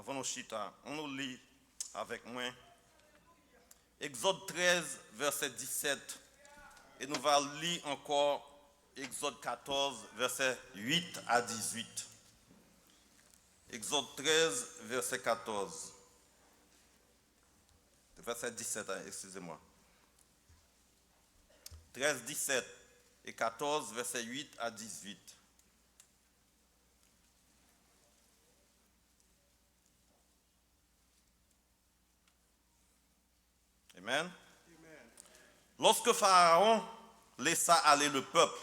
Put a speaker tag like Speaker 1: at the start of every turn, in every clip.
Speaker 1: avant nos chita, on nous lit avec moi. Exode 13, verset 17. Et nous allons lire encore Exode 14, verset 8 à 18. Exode 13, verset 14. Verset 17, excusez-moi. 13, 17 et 14, verset 8 à 18. Amen. Lorsque Pharaon laissa aller le peuple,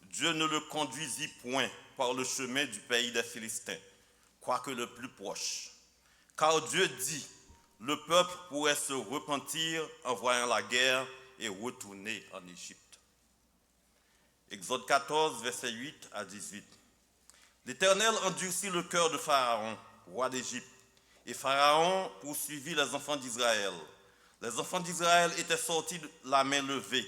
Speaker 1: Dieu ne le conduisit point par le chemin du pays des Philistins, quoique le plus proche. Car Dieu dit, le peuple pourrait se repentir en voyant la guerre et retourner en Égypte. Exode 14, verset 8 à 18. L'Éternel endurcit le cœur de Pharaon, roi d'Égypte, et Pharaon poursuivit les enfants d'Israël. Les enfants d'Israël étaient sortis de la main levée.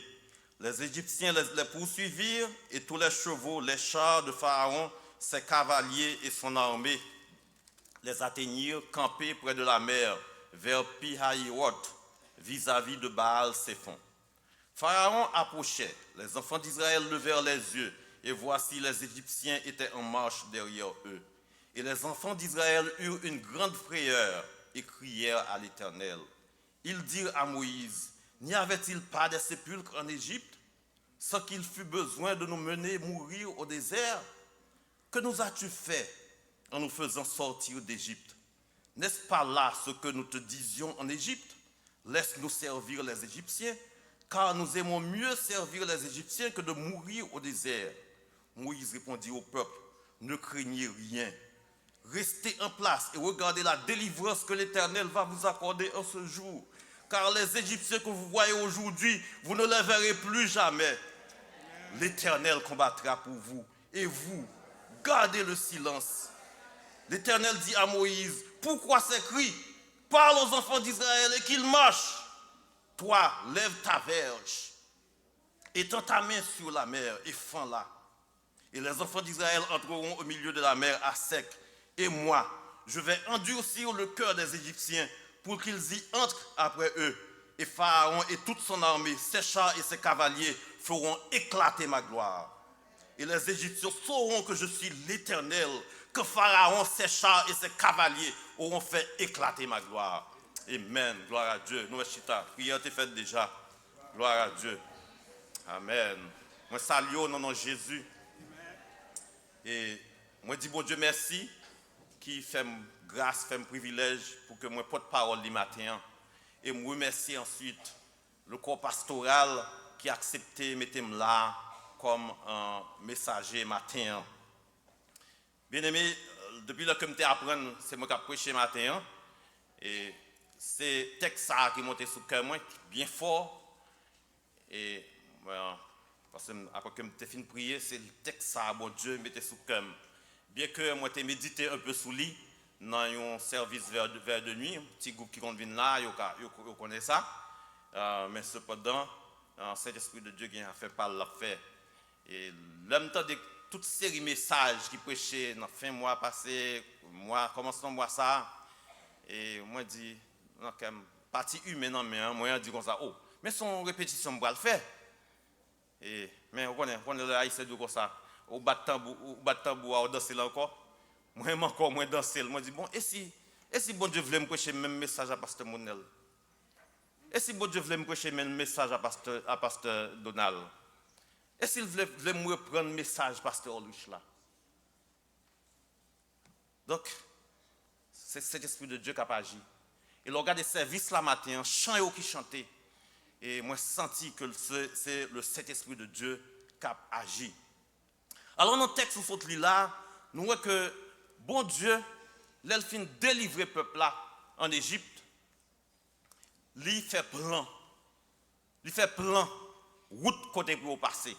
Speaker 1: Les Égyptiens les poursuivirent et tous les chevaux, les chars de Pharaon, ses cavaliers et son armée les atteignirent campés près de la mer, vers Pi-Hahiroth, vis-à-vis de Baal-Séphon. Pharaon approchait, les enfants d'Israël levèrent les yeux, et voici les Égyptiens étaient en marche derrière eux. Et les enfants d'Israël eurent une grande frayeur et crièrent à l'Éternel. Ils dirent à Moïse, n'y avait-il pas des sépulcres en Égypte, sans qu'il fût besoin de nous mener mourir au désert? Que nous as-tu fait en nous faisant sortir d'Égypte? N'est-ce pas là ce que nous te disions en Égypte? Laisse-nous servir les Égyptiens, car nous aimons mieux servir les Égyptiens que de mourir au désert. Moïse répondit au peuple, ne craignez rien. Restez en place et regardez la délivrance que l'Éternel va vous accorder en ce jour. Car les Égyptiens que vous voyez aujourd'hui, vous ne les verrez plus jamais. L'Éternel combattra pour vous. Et vous, gardez le silence. L'Éternel dit à Moïse, pourquoi ces cris? Parle aux enfants d'Israël et qu'ils marchent. Toi, lève ta verge, étends ta main sur la mer et fends-la. Et les enfants d'Israël entreront au milieu de la mer à sec. Et moi, je vais endurcir le cœur des Égyptiens pour qu'ils y entrent après eux. Et Pharaon et toute son armée, ses chars et ses cavaliers feront éclater ma gloire. Et les Égyptiens sauront que je suis l'Éternel, que Pharaon, ses chars et ses cavaliers auront fait éclater ma gloire. Amen. Gloire à Dieu. Nous, chita, prière est faite déjà. Gloire à Dieu. Amen. Moi, salue au nom de Jésus. Et moi, dis bon Dieu merci, qui fait grâce, fait privilège pour que moi porte parole le matin. Et moi remercie ensuite le corps pastoral qui a accepté de mettre là comme un messager matin. Bien aimé, depuis que je apprends, c'est moi qui ai prêché matin. Et c'est le texte qui est monté sur le cœur, bien fort. Et parce que après que je fini de prier, c'est le texte ça, bon Dieu, mettez sous le cœur. Bien que moi j'ai médité un peu sous lui, dans un service vers de nuit, un petit groupe qui vient là, vous connaissez ça. Mais cependant, cet esprit de Dieu qui a fait par la fait. Et l'homme temps de toute série de messages qui prêchaient dans la fin mois passé, commençons mois ça. Et moi je dis, partie humaine, moi je dis comme ça, oh, mais son répétition, on va le faire. Et, mais on connaît le haïtien de comme ça, au bat tambour, au danser là encore. Moi encore, moi danser. Moi dis, bon, et si bon Dieu voulait me prêcher le même message à Pasteur Monel? Et si bon Dieu voulait me prêcher le même message à Pasteur Donald? Et s'il voulait me reprendre le message Pasteur Oluch là? Donc, c'est cet esprit de Dieu qui a agi. Et le regard des services là matin, chant qui chantait. Et moi, j'ai senti que c'est le Saint-Esprit de Dieu qui a agi. Alors, dans le texte où nous sommes là, nous voyons que bon Dieu, il fin délivrer le peuple là en Égypte. Il fait plan. Il fait plan, route côté pour passer.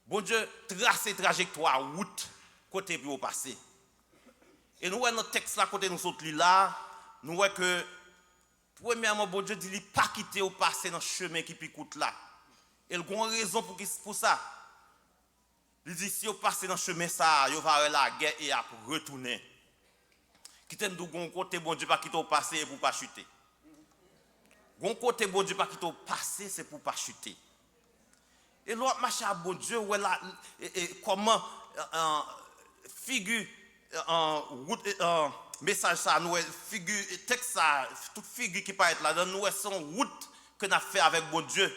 Speaker 1: Bon Dieu, tracer trajectoire, route côté pour passer. Et nous voyons dans le texte là, côté nous sommes là, nous voyons que premièrement, bon Dieu dit qu'il n'a pas quitté ou passer dans le chemin qui picoute là. Et il y a une raison pour ça. Il dit si vous passez dans le chemin ça, vous va avoir la guerre et à retourner. Qui t'aime d'où gon côté bon Dieu pas qui t'au passer pour pas chuter. Gon côté bon Dieu pas qui t'au passer c'est pour pas chuter. Et l'autre marche à bon Dieu ouais là comment figure message ça nous figure texte ça toute figure qui peut être là dans nous son route que n'a fait avec bon Dieu.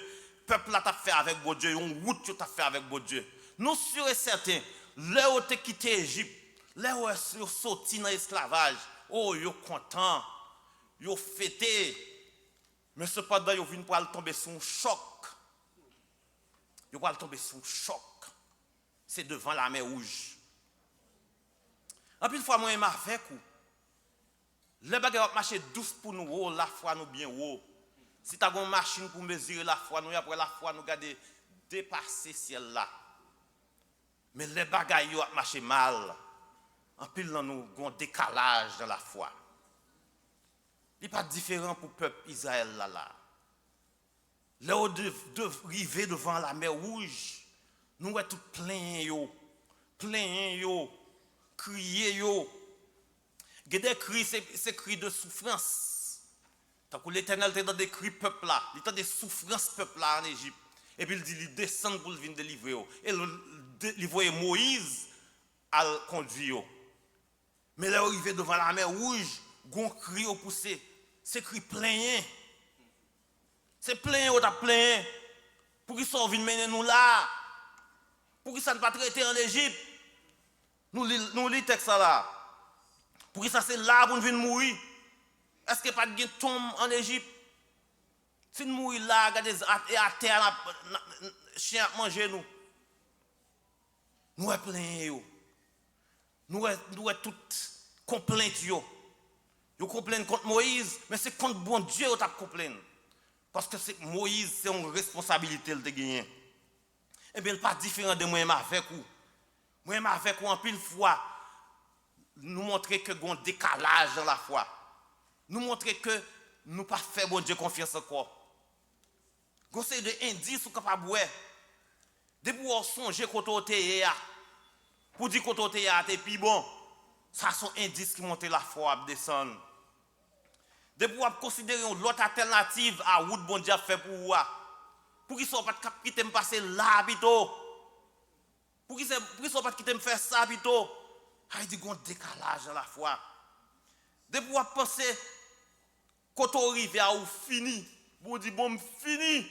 Speaker 1: Peuple là t'a fait avec bon Dieu, une route que t'a fait avec bon Dieu. Nous sûrs et certains, là où t'es quitté Égypte, là où ils sorti dans l'esclavage, oh yo content, yo fêté. Mais cependant yo vinn pour tomber sur un choc. Yo va tomber sur un choc. C'est devant la mer rouge. En plus fois moi avec vous. Les bagages marcher douce pour nous, la foi nous bien haut. Si tu as une machine pour mesurer la foi, nous après la foi nous garder dépasser ciel là. Mais les bagages yo marcher mal. En pile dans nous un décalage dans la foi. Il n'est pas différent pour le peuple Israël là. Là où de arriver devant la mer rouge, nous sommes tout plein yo, crier yo. Des cris, c'est cris de souffrance. Tant que l'Éternel te donne des cris peuple là, il donne des souffrances peuple là en Égypte. Et puis il dit, il descend pour venir délivrer. Et il voit Moïse à le conduire. Mais là, arrivé devant la mer rouge, gon cri au poussé. C'est cri plein. C'est plein ou t'as plein. Pour qu'ils soient venus mener nous là. Pour qu'ils ne soient pas traités en Égypte. Nous lisons le texte là. Pour que ça c'est là pour nous venir mourir. Est-ce qu'il n'y a pas de tombe en Égypte? Si nous mourons là, regardez à terre, chien à manger nous. Nous sommes pleins. Nous sommes toutes complaintes. Nous complainons contre Moïse, mais c'est contre bon Dieu que nous complainons. Parce que Moïse, c'est une responsabilité de gagner. Eh bien, il n'est pas différent de moi-même avec vous. Moi-même avec vous, en pile fois, nous montrer que nous avons un décalage dans la foi. Nous montrer que nous ne pas faire bon Dieu confiance encore. Nous avons des indices pour capable de depuis qu'on songe qu'on t'es pour dire qu'on t'es et puis bon, ça sont indices qui montrent la foi à descendre. Depuis qu'on considérer l'autre alternative à route bon Dieu a fait pour vous. Pour qu'ils ne soient pas quitter me passer là plutôt. Pour qu'ils ne soient pas quitter me faire ça plutôt. Il dit qu'on décalage dans la foi. Depuis qu'on pense quand on arrive à ou fini, bon dit bon fini. Le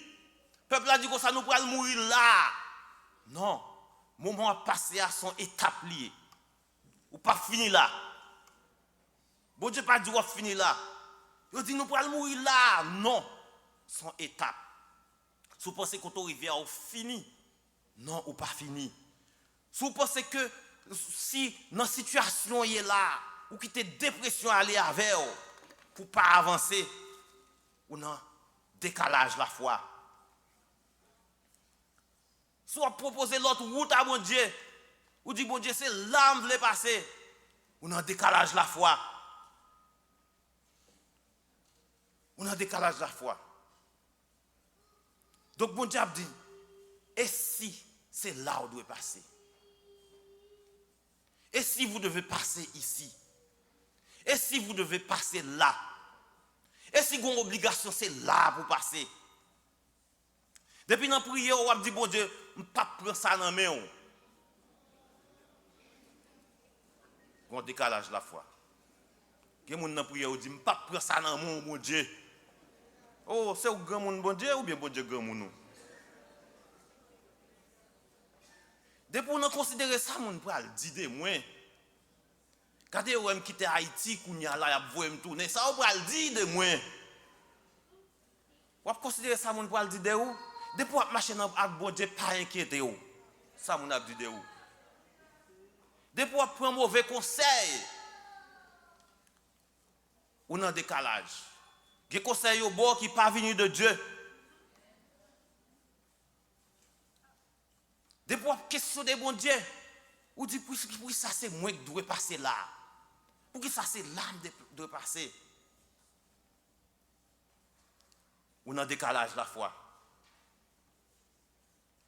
Speaker 1: peuple a dit que ça nous pourra mourir là. Non, moment a passé à son étape liée. Ou pas fini là. Bon Dieu pas dit qu'on fini là. Il dit nous pourra mourir là. Non, son étape. Si vous pensez qu'on arrive à ou fini, non ou pas fini. Si vous pensez que si dans situation est là, ou qui te dépression aller avec pour pas avancer, ou non décalage la foi. Soit proposer l'autre route à mon Dieu, ou dit bon Dieu c'est là que je passer, ou non décalage la foi. Ou non décalage la foi. Donc bon Dieu a dit, et si c'est là où on doit passer? Et si vous devez passer ici? Et si vous devez passer là? Et si vous avez une obligation, c'est là pour passer? Depuis dans la prière, on a dit, bon Dieu, je ne peux pas prendre ça dans la main. On décalage la foi. Quelqu'un dans la prière, on dit, je ne peux pas prendre ça dans la main, bon Dieu. Oh, c'est au grand monde, bon Dieu, ou bien bon Dieu, grand monde? Depuis on a considéré ça, on peut le dire de moi. Quand on a quitté Haïti, on a voulu me tourner, ça on peut le dire de moi. On a considéré ça, on peut le dire de vous. Depuis on a marché dans le bon Dieu, pas inquiété. Ça on a dit de vous. Depuis on a pris un mauvais conseil, on a un décalage. Des conseils au bord qui ne sont pas venus de Dieu. Depuis on question de bon Dieu, ou dit pour ça c'est moi qui dois passer là. Pour que ça c'est l'âme de passer. On a un décalage la foi.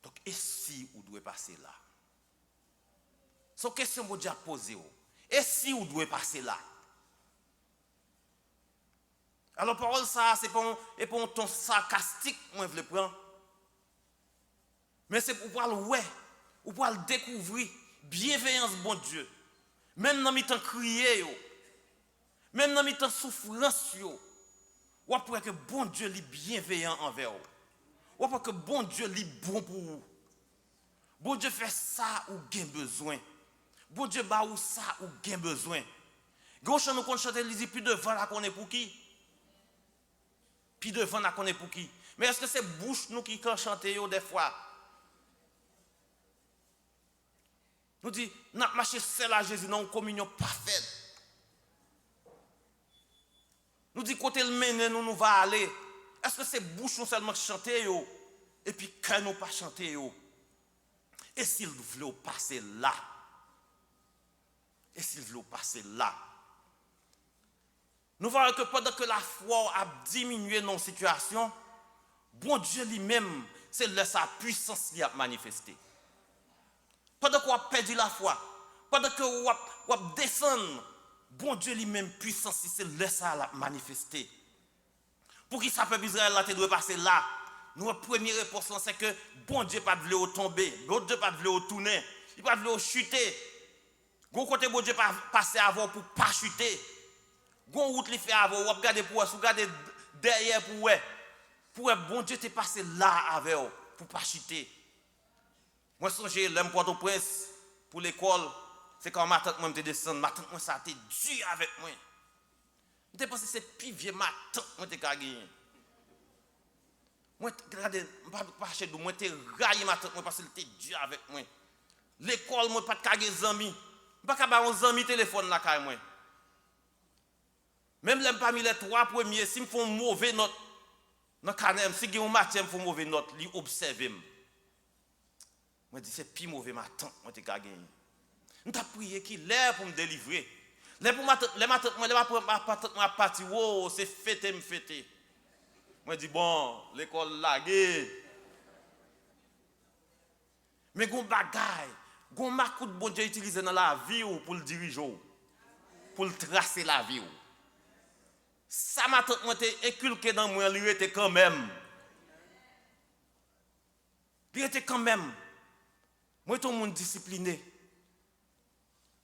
Speaker 1: Donc, et si on doit passer là? C'est une question que Dieu a posée. Et si on doit passer là? Alors parole ça, c'est pas un ton sarcastique, moi je le prends. Mais c'est pour pouvoir le ouais, pour pouvoir le découvrir. Bienveillance, bon Dieu. Même dans mes temps crier, même dans mes temps souffrance, ou après que bon Dieu est bienveillant envers vous. Ou après que bon Dieu est bon pour vous. Bon Dieu fait ça ou gain besoin. Bon Dieu ba ou ça ou gain besoin. Gauche nous qu'on chante, il dit plus devant la qu'on est pour qui? Puis devant la qu'on est pour qui? Mais est-ce que c'est bouche nous qui chanter des fois? Nous dit, n'a marché seul à Jésus dans une communion parfaite. Nous dit, côté le mener, nous va aller. Est-ce que c'est bouche nous seulement chanter yo? Et puis cœur nous pas chanter yo? Et s'il voulait passer là? Et s'il voulait passer là? Nous voyons que pendant que la foi a diminué dans la situation, bon Dieu lui-même, c'est là sa puissance qui a manifesté. Pendant qu'on a perdu la foi, pendant que on descend, bon Dieu lui-même puissance, c'est là ça a manifesté. Pour qui ça peut Israël là, tu dois passer là. Notre première réponse c'est que bon Dieu pas de vouloir tomber, bon Dieu pas de vouloir tourner, il pas de vouloir chuter. Gon côté bon Dieu pas passer avant pour pas chuter. Gon route li fait avant, ou regarder pour ou regarder derrière pour bon Dieu t'est passé là avec pour pas chuter. Moi songer l'aime Port-au-Prince pour l'école, c'est quand ma tante moi me descendre, ma tante moi ça était dur avec moi. Je pensé c'est plus vieux ma tante moi t'ai gagné. Moi regardez pas chez moi t'ai raillé ma tante moi parce qu'elle était dur avec moi. L'école moi pas de caguer amis. Pas ka ba un ami téléphone là caille moi. Même les parmi les trois premiers si me font mauvais note dans canem si j'ai un matière me font mauvais note, li observer. Moi dis c'est plus mauvais ma tante moi t'ai gagné. On t'a prié qui l'air pour me délivrer. Les pour ma tante moi ma parti oh c'est fêter me fêter. Moi dis bon l'école lagué. Mais gon bagaille, gon marque de bon Dieu utilisé dans la vie pour le diriger, pour le tracer la vie. Ça m'a tant inculqué dans moi, il était quand même. Il était quand même. Moi, tout le monde discipliné.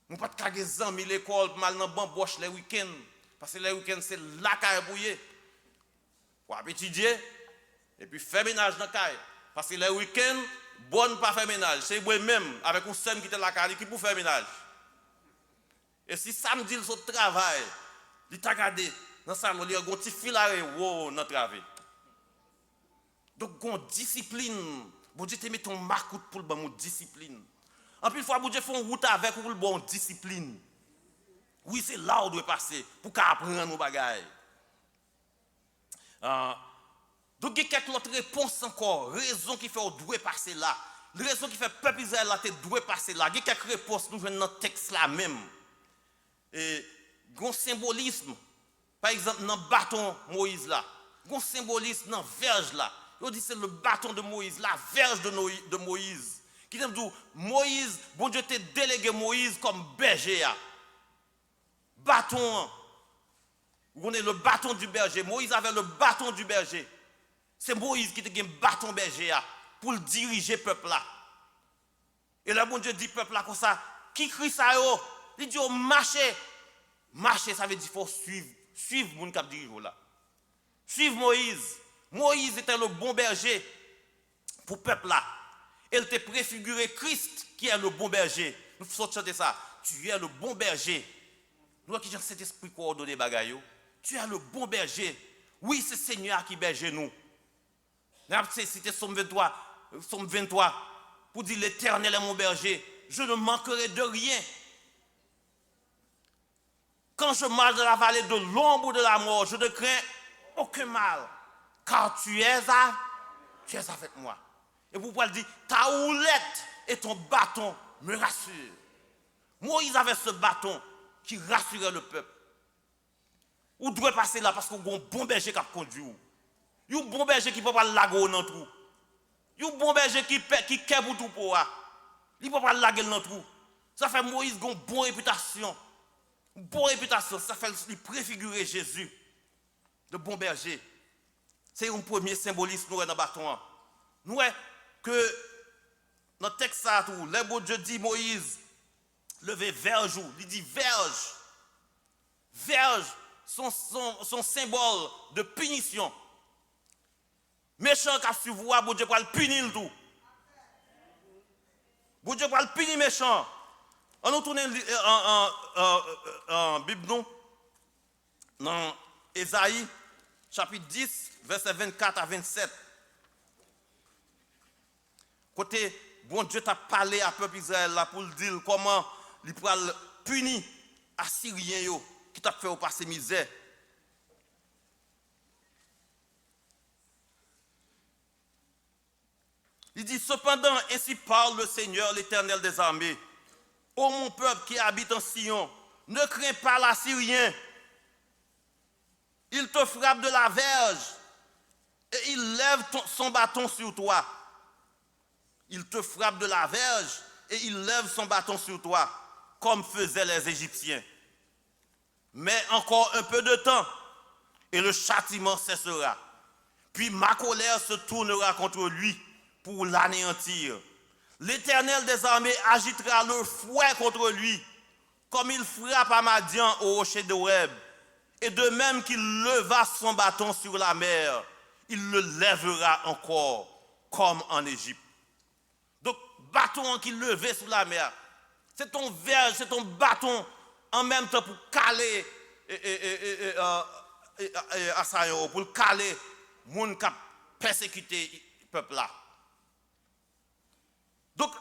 Speaker 1: Moi, pas de caguer amis l'école, mal dans bamboche les week-ends. Parce que les week-ends, c'est la caille bouillée. Pour étudier, et puis faire ménage dans la caille. Parce que les week-ends, bonne pas faire ménage. C'est moi-même, avec un seul qui était la caille, qui pour faire ménage. Et si samedi, il saute travail, il t'a gardé. Dans ça, il y a un petit fil à dans le travail. Donc, il y a une discipline. Bon Dieu te met ton marque pour le bon discipline. En plus, fois, bon Dieu fait une route avec pour le bon discipline. Oui, c'est là où on doit passer pour apprendre nos bagailles. Donc, il y a quelques autres réponses encore. Raison qui fait qu'on doit passer là. Raison qui fait que le peuple Israël là, doit passer là. Il y a quelques réponses nous venons dans le texte là même. Et il y a un symbolisme. Par exemple, dans le bâton Moïse là. Il y a un symbolisme dans la verge là. On dit c'est le bâton de Moïse, la verge de Moïse. Qui dit Moïse, bon Dieu t'a délégué Moïse comme berger. Bâton. On est le bâton du berger. Moïse avait le bâton du berger. C'est Moïse qui a un bâton berger pour diriger le peuple là. Et là, bon Dieu dit peuple là comme ça. Qui crie ça yo? Il dit marchez. Marcher, ça veut dire qu'il faut suivre. Suivre mon cap dirigeant là. Suivre Moïse. Moïse était le bon berger pour le peuple là. Il t'a préfiguré Christ qui est le bon berger. Nous faisons chanter ça. Tu es le bon berger. Nous qui avons cet esprit coordonné bagaille. Tu es le bon berger. Oui, c'est le Seigneur qui berger nous. C'était Somme 23 pour dire l'Éternel est mon berger. Je ne manquerai de rien. Quand je marche dans la vallée de l'ombre de la mort, je ne crains aucun mal. Car tu es avec moi. Et vous pouvez dire, ta houlette et ton bâton me rassurent. Moïse avait ce bâton qui rassurait le peuple. Vous devez passer là parce qu'on a un bon berger qui a conduit. Il y a un bon berger qui ne peut pas laguer dans le trou. Il y a un bon berger qui kève pour tout pour. Il ne peut pas laguer dans le trou. Ça fait Moïse a une bonne réputation. Une bonne réputation, ça fait lui préfigurer Jésus. de bon berger. C'est un premier symbolisme nous dans le bâton. Nous que dans le texte, le bon Dieu dit Moïse, levez verge, il dit verge. Verge, son symbole de punition. Méchant qui a su voir, bon Dieu va le punir le tout. Bon Dieu va le punir méchant. On nous tourne en Bible, nous, dans Ésaïe, chapitre 10, versets 24 à 27. Côté, bon Dieu t'a parlé à peuple Israël là pour le dire comment il pourra punir Assyrien qui t'a fait passer misère. Il dit, cependant, ainsi parle le Seigneur, l'Éternel des armées. Ô mon peuple qui habite en Sion, ne crains pas l'Assyrien. Il te frappe de la verge et il lève son bâton sur toi. Il te frappe de la verge et il lève son bâton sur toi, comme faisaient les Égyptiens. Mais encore un peu de temps et le châtiment cessera. Puis ma colère se tournera contre lui pour l'anéantir. L'Éternel des armées agitera le fouet contre lui, comme il frappe à Madian au rocher d'Horeb. Et de même qu'il leva son bâton sur la mer, il le lèvera encore, comme en Égypte. Donc, bâton qu'il levait sur la mer, c'est ton verge, c'est ton bâton, en même temps pour caler pour caler les gens qui persécuté le peuple là. Donc,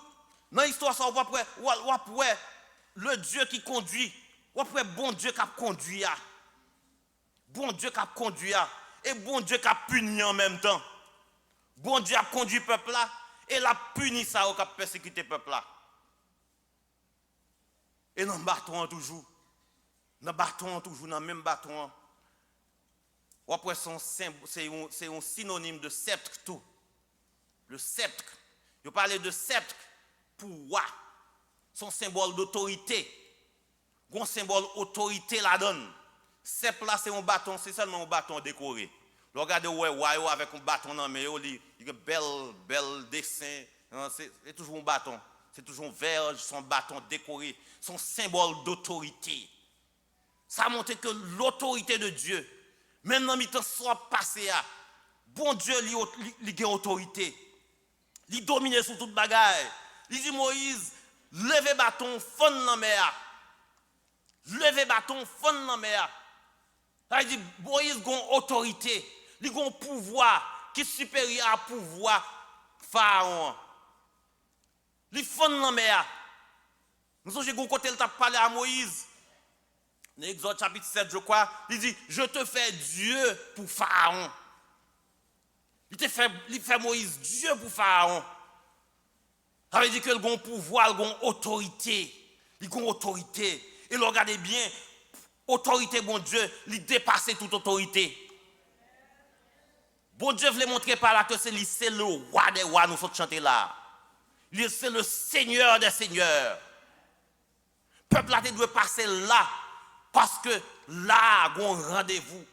Speaker 1: dans l'histoire, on voit le Dieu qui conduit, on voit bon Dieu qui a conduit, bon Dieu qui a conduit, et bon Dieu qui a puni en même temps. Bon Dieu a conduit le peuple là, et l'a puni ça, qui a persécuté le peuple là. Et nous battons toujours. Nous battons toujours dans le même bâton. Après, c'est un synonyme de sceptre tout. Le sceptre. Je parlais de sceptre pour roi. Son symbole d'autorité. Un symbole d'autorité la donne. Sceptre là, c'est un bâton, c'est seulement un bâton décoré. Regardez roi avec un bâton dans mais il y a un bel dessin. C'est toujours un bâton. C'est toujours un verge, son bâton décoré, son symbole d'autorité. Ça montre que l'autorité de Dieu, même dans le temps soit passé, bon Dieu, il a autorité. Il domine sur toute bagaille. Il dit Moïse, levez bâton, fond dans la mer. Levez bâton, fond dans la mer. Il dit Moïse a une autorité, il a un pouvoir qui est supérieur à pouvoir Pharaon. Il fond dans la mer. Nous avons un côté, il t'a parlé à Moïse. Dans Exode chapitre 7, je crois, il dit, je te fais Dieu pour Pharaon. Il fait Moïse Dieu pour Pharaon. Ça veut dire qu'il a un pouvoir, il a une autorité. Il a une autorité. Et regardez bien, autorité, bon Dieu, il dépasse toute autorité. Bon Dieu voulait montrer par là que c'est le roi des rois, nous sommes chanter là. C'est le Seigneur des seigneurs. Le peuple là doit passer là. Parce que là, il y a un rendez-vous,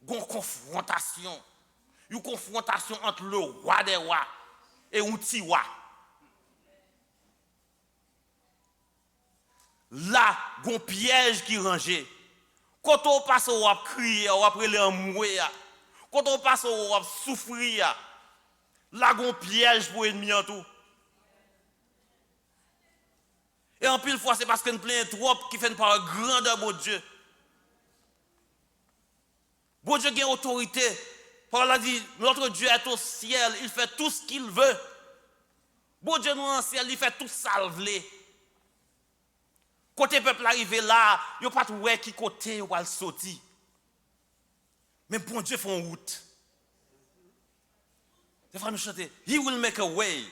Speaker 1: il y a une confrontation. Une confrontation entre le roi des rois et un petit roi. Là, il y a un piège qui est rangé. Quand on passe au roi crier, on va prendre un mourir. Quand on passe au roi souffrir, là, il y a un piège pour l'ennemi en tout. Et en pile fois, c'est parce qu'on plein trop qui fait par grandeur de Dieu. Bon Dieu a autorité. Paul a dit, notre Dieu est au ciel, il fait tout ce qu'il veut. Bon Dieu nous en ciel, il fait tout ça le veut. Côté peuple arrivé là, il n'y a pas de ouais qui côté ou al sorti. Mais bon Dieu fait une route. Des fois nous chanter, He will make a way.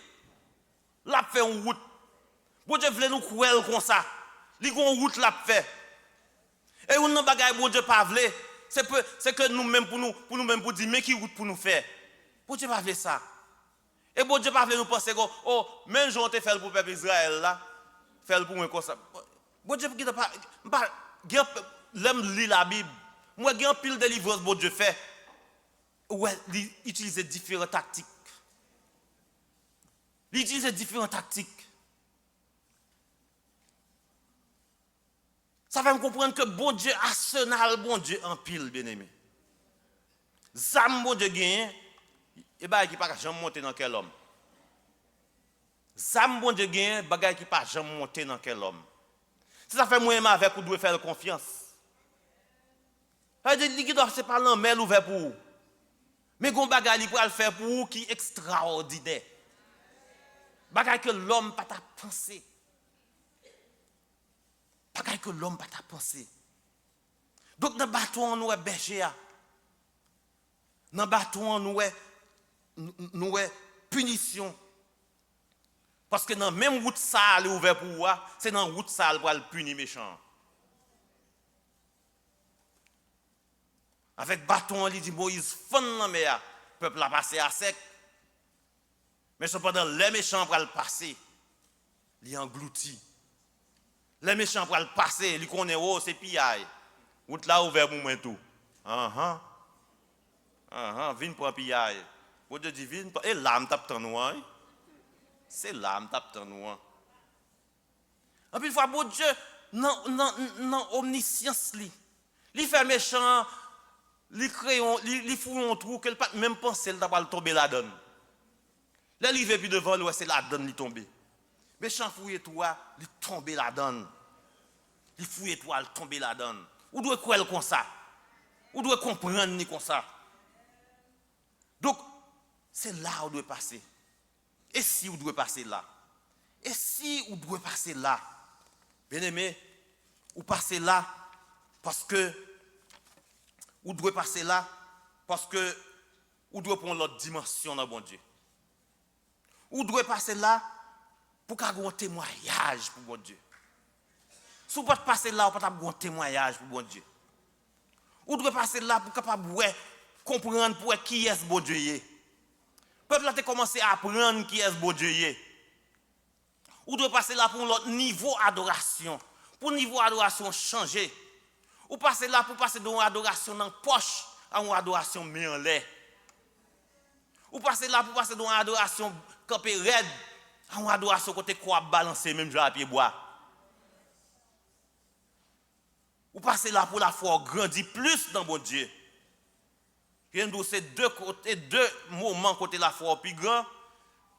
Speaker 1: Là fait une route. Bon Dieu voulait nous croire comme ça. Il y a une route là fait. Et on n'a pas bon Dieu pas voulu. C'est que nous-mêmes pour nous-mêmes pour dire mais qui route pour nous faire. Bon Dieu pas voulu ça. Et bon Dieu pas voulu nous penser que oh même Jean te fait pour le peuple Israël là, fait pour moi comme ça. Bon Dieu qui pas l'aime lire la Bible. Moi j'ai un pile de délivrance bon Dieu fait. ouais, il utilisait différentes tactiques. Il utilisait différentes tactiques. Ça fait me comprendre que bon Dieu, arsenal, bon Dieu, en pile, bien aimé. Zam, bon Dieu, gagne, et bah, qui pas jamais monter dans quel homme. Zam, bon Dieu, gagne, bagay qui pas jamais monter dans quel homme. Si ça fait moi avec vous devez faire confiance. Ça veut dire que c'est pas l'homme ouvert pour vous. Mais gon bagay pour le faire pour vous qui est extraordinaire. Bagay que l'homme pas t'a pensé. Bagay que l'homme pas t'a pensé. Donc dans bâton nous est berger. Dans bâton nous est punition. Parce que dans même route ça est ouvert pour vous, c'est dans route ça pour le punir méchant. Avec bâton, il dit Moïse fond dans mer, peuple a passé à sec. Mais cependant les méchants pour le passer, il englouti. Les méchants pour le passer, ils connaissent oh c'est piaille. Route là ouvert pour moi tout. Viens pour piaille. Bon Dieu dit viens et l'âme tape dans nous. C'est l'âme tape dans nous. En plus fois bon Dieu non omniscience li. Il fait méchant, il crayon, il fout un trou qu'elle pas même penser elle va tomber la donne. Là il vient puis devant lui c'est la donne li tomber. Méchant fouiller toi, il tomber la donne. Il fouiller toi, il tomber la donne. Ou doit croire comme ça. Ou doit comprendre ni comme ça. Donc c'est là où doit passer. Et si vous devez passer là? Et si vous devez passer là? Bien aimé, vous passez là parce que vous devez passer là parce que vous devez prendre l'autre dimension dans bon Dieu. Vous devez passer là pour qu'il y ait un témoignage pour bon Dieu. Si vous ne pouvez pas passer là, vous ne pouvez pas avoir un témoignage pour bon Dieu. Vous devez passer là pour capable comprendre pour qui est bon Dieu. Le peuple a commencé à apprendre qui est bon Dieu. Ou doit passer là pour l'autre niveau d'adoration. Pour le niveau d'adoration changer. Ou passer là pour passer d'une adoration dans la poche à une adoration mis en l'air. Ou passer là pour passer d'une adoration campée raide à une adoration côté quoi balancer même à pied bois. Ou passer là pour la foi grandir plus dans bon Dieu. C'est deux moments côté la foi plus grand,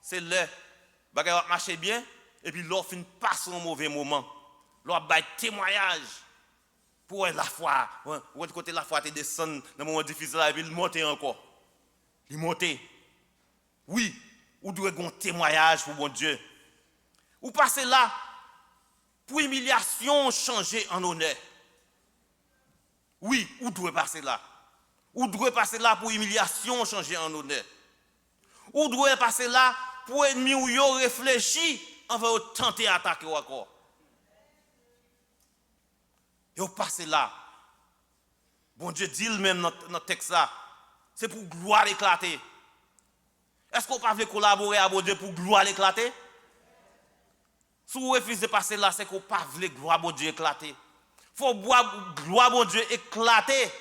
Speaker 1: c'est le bagay va marcher bien et puis l'autre fin passe un mauvais moment. L'autre bail témoignage pour la foi, l'autre côté la foi te descend dans un moment difficile et puis il monte encore. Il monte. Oui, ou doit un témoignage pour bon Dieu. Ou passer là pour humiliation changer en honneur. Oui, ou doit passer là. Ou doit passer là pour humiliation changer en honneur. Ou doit passer là pour ennemi ou yo réfléchir avant de tenter d'attaquer encore. Et vous passez là. Bon Dieu dit même dans le texte là. C'est pour gloire éclater. Est-ce qu'on peut collaborer avec bon Dieu pour gloire éclater? Si vous refusez de passer là, c'est qu'on ne peut pas gloire bon Dieu éclater. Il faut voir gloire bon Dieu éclater.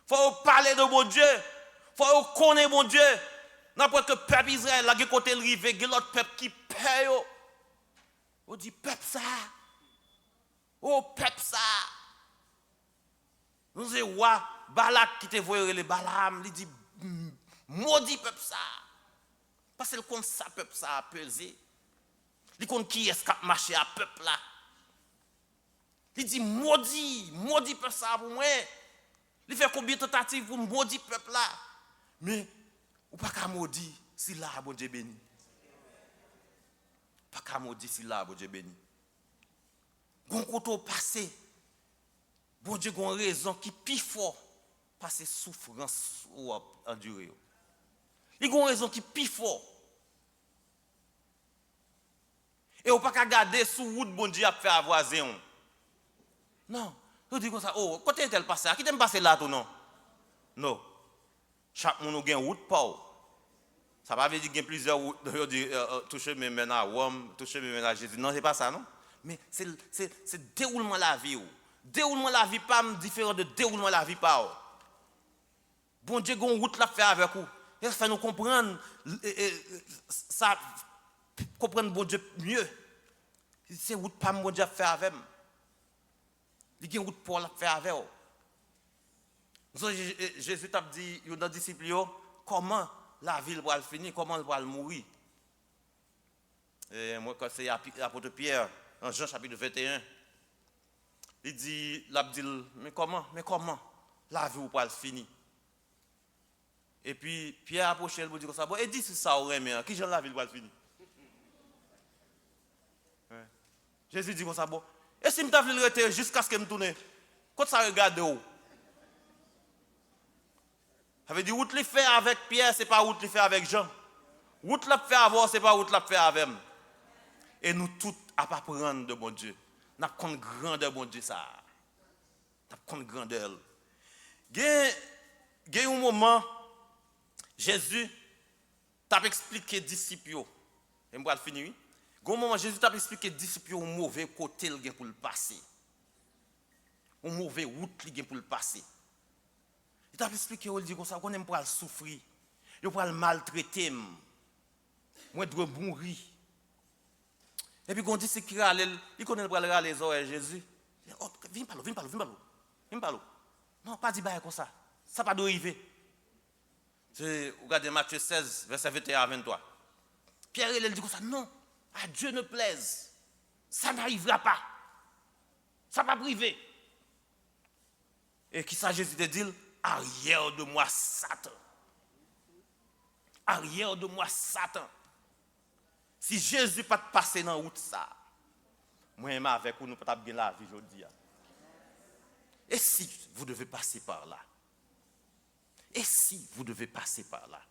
Speaker 1: Il faut parler de bon Dieu. Il faut connaître bon Dieu. N'importe quel peuple Israël, là, côté le rive, il y a l'autre peuple qui paye. On dit, peuple ça. Oh, peuple ça. Nous disons, ouais, Balak qui te voyait le Balaam, il dit, maudit peuple ça. Parce que comme ça, peuple ça a pesé. Il compte qui est-ce qui a marché à peuple là. Il dit, maudit peuple ça pour moi. Il fait combien de tentatives pour maudire le peuple là. Mais, ou pas qu'à maudire si là, bon Dieu béni. Pas qu'à maudire si là, bon Dieu béni. Bon côté passé, bon Dieu a une raison qui est plus fort parce que souffrance ou endurer. Il a une raison qui est plus fort. Et on pas qu'à garder sous route bon Dieu a fait avoiser. Non. Je dis comme ça, oh, quand est-elle passée? Qui t'aime passer là, tout non? Non. Chaque monde a une route pas. Ça ne veut pas dire qu'il y a plusieurs routes, toucher mes mains à Rome, toucher mes mains à Jésus. Non, ce n'est pas ça, non? Mais c'est le déroulement de la vie. Déroulement de la vie pas différent de déroulement de la vie pas. Bon Dieu, gon route la fait avec vous. Et ça fait nous comprendre ça comprendre bon Dieu mieux. C'est route pas bon Dieu faire avec moi. Il y a une route pour la faire avec vous. Jésus t'a dit aux disciples comment la ville va finir, comment elle va mourir. Et moi quand c'est l'apôtre Pierre en Jean chapitre 21, il dit mais comment la vie va finir. Et puis Pierre approche elle pour dire ça bon et dit si ça aurait mais qui Jean la ville va finir. Ouais. Jésus dit comme ça bon et si me t'a voulu rester jusqu'à ce que me tourne quand ça regarde où ça veut dire route les fait avec Pierre c'est pas route les fait avec Jean. Route la fait avoir c'est pas route la fait avec moi. Et nous tous à pas prendre de bon Dieu. N'a pas grandeur bon Dieu ça. N'a pas grandeur. Il y a un moment Jésus t'a expliqué disciples. Et moi finir. Il y a un moment Jésus t'a expliqué disciples au mauvais côté le pour le passer. Au mauvais route li pour le passer. Il t'a expliqué il dit comme ça qu'on aime pour souffrir. Il pour le maltraiter. Moi dois mourir. Et puis quand dit c'est qui râle, il connaît pour râler les oreilles Jésus. Oh, viens par là. Non, pas dit bail comme ça. Ça pas d'arriver. C'est regardez Matthieu 16 verset 21 à 23. Pierre il dit comme ça non, à Dieu ne plaise. Ça n'arrivera pas. Ça va priver. Et qui ça Jésus te dit arrière de moi Satan. Arrière de moi Satan. Si Jésus pas passer dans route ça, moi-même avec vous nous pas bien la vie aujourd'hui. Et si vous devez passer par là? Et si vous devez passer par là?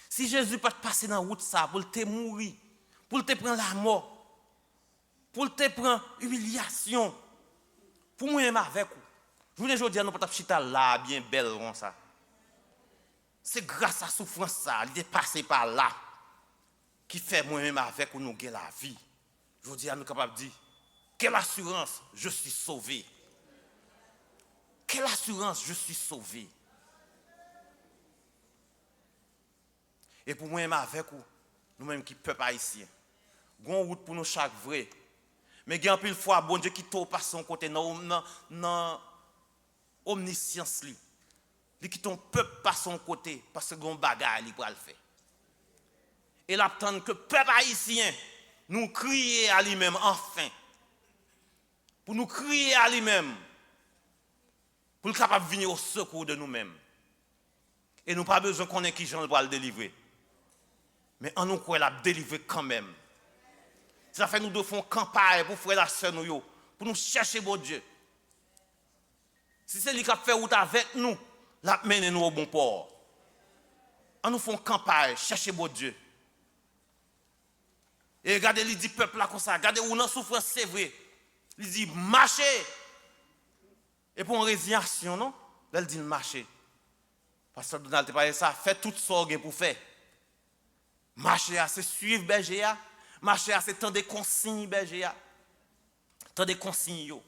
Speaker 1: Si Jésus pas passer dans route ça pour te mourir, pour te prendre la mort, pour te prendre humiliation, pour moi-même avec vous. Je vous dis aujourd'hui nous pas chita là bien belle comme ça. C'est grâce à souffrance ça, il est passé par là. Qui fait moi-même avec ou nous gagner la vie. Je vous dis à nous capables de dire, quelle assurance, je suis sauvé. Quelle assurance, je suis sauvé. Et pour moi-même avec ou, nous-mêmes qui peuple haïtien, gon route pour nous chaque vrai. Mais il y a un pile fois, bon Dieu qui tombe par son côté dans omniscience li. Li qui ton peuple par son côté parce que gon bagaille li pour le faire. Et l'attendre que le peuple haïtien nous crie à lui-même enfin. Pour nous crier à lui-même. Pour le capable de venir au secours de nous-mêmes. Et nous pas besoin qu'on ait qui Jean pour le délivrer. Mais en nous quoi l'a délivrer quand même. Ça fait nous devons campagne pour frère la sœur nous pour nous chercher bon Dieu. Si c'est lui qui a fait route avec nous, l'a mener nous au bon port. En nous font campagne, chercher bon Dieu. Et regardez, il dit peuple là comme ça. Regardez où dans souffrance, c'est vrai. Il dit marchez. Et pour une résignation, non? Là, il dit marchez. Pasteur Donald, parlé ça, fait toute sorte pour faire. Marcher, c'est suivre berger. Marcher, c'est tant de consignes berger. Tant de consignes.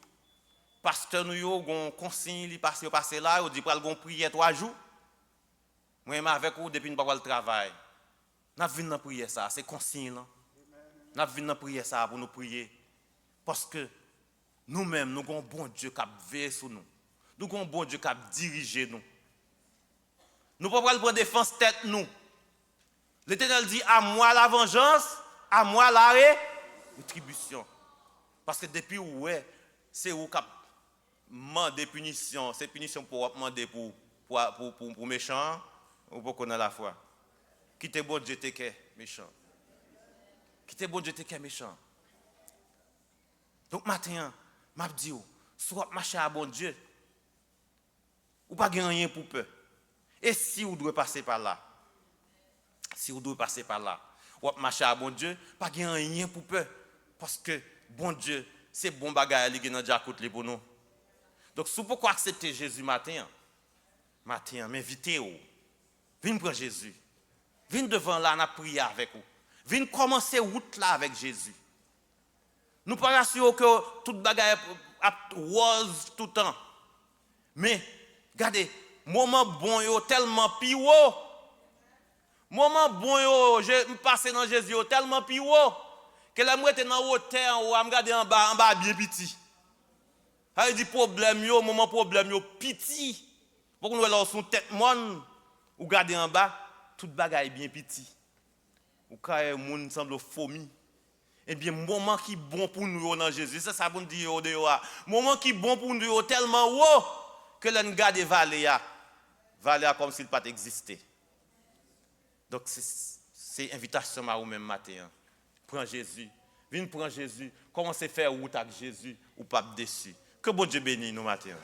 Speaker 1: Pasteur, nous avons consigne, il passe là, il dit pour aller prier 3 jours. Moi, avec vous, depuis nous pas le travail. Nous avons vu prier ça, c'est consigne. Nous avons vu prier ça pour nous prier. Parce que nous-mêmes, nous avons un bon Dieu qui a veillé sur nous. Nous avons un bon Dieu qui a dirigé nous. Nous ne pouvons pas prendre défense tête nous. L'Éternel dit à moi la vengeance, à moi la rétribution. Parce que depuis où c'est où qui a demandé punition, c'est punition pour demander pour méchant ou pour qu'on a la foi. Qui te bon Dieu te méchant. Qui te bon Dieu te méchant. Donc maintenant, m'a dit soit marcher à bon Dieu ou pas gagner rien pour peur. Et si vous devez passer par là, ou marcher à bon Dieu, pas gagner rien pour peur parce que bon Dieu, c'est bon bagage qui est dans Dieu pour nous. Donc si vous pouvez accepter Jésus matin, m'invitez-vous. Venez prendre Jésus. Venez devant là, on a prié avec vous. Venez commencer route là avec Jésus. Nous ne pouvons pas assurer que toute bagaille est rose tout le temps. Mais, regardez, moment bon yo tellement pire. Moment bon yo, je passé dans Jésus yo tellement pire que là moi était dans hauteur en haut, me regarder en bas bien petit. Ça dit problème yo, moment problème yo petit. Pour nous là son tête monde ou garder en bas, toute bagaille bien petit. Ou quand monde semble fourmi. Eh bien, moment qui bon pour nous dans Jésus, c'est ça pour nous dire au dehors. Moment qui bon pour nous tellement haut que l'on garde vallée comme s'il pas existait. Donc c'est invitation à vous même matin. Prends Jésus, viens prendre Jésus, commencez à faire route avec Jésus ou pas déçu. Que bon Dieu bénisse nous matin.